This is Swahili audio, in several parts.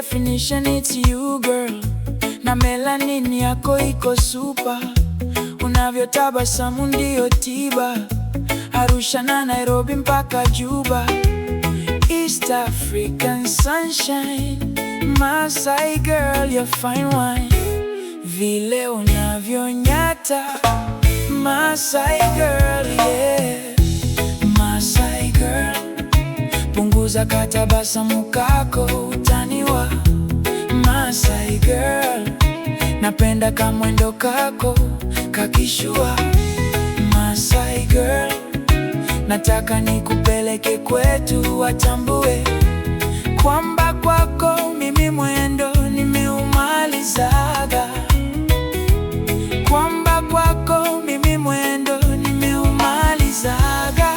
definition, it's you girl. Na melanin yako iko super, unavyotabasamu ndio tiba. Arusha na Nairobi mpaka Juba, East African sunshine. Masai girl, you're fine wine, vile unavyonyata. Masai girl, yeah. Masai girl, punguza katabasamu kako, utaniwa. Masai girl, napenda kamwendo kako kakishua. Masai girl, nataka nikupeleke kwetu watambue kwamba kwako mimi mwendo nimeumalizaga. Kwamba kwako mimi mwendo nimeumalizaga.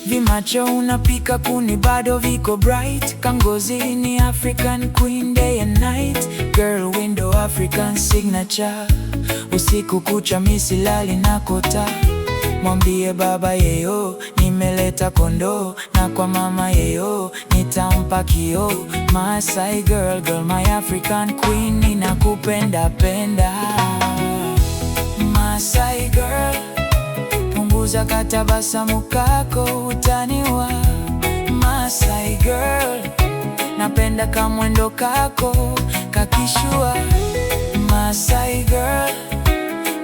Vimacho unapika kuni bado viko bright, kangozi ni African queen day and night. Girl window African signature, usiku kucha misilali na kota. Mwambie baba yeyo nimeleta kondo, na kwa mama yeyo nitampa kio. Masai girl, girl my African queen, ninakupenda penda. Masai girl, punguza katabasamu kako, utaniwa. Masai girl, napenda kamwendo kako kakishua. Masai girl,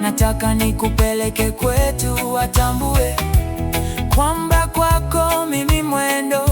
nataka nikupeleke kwetu watambue kwamba kwako mimi mwendo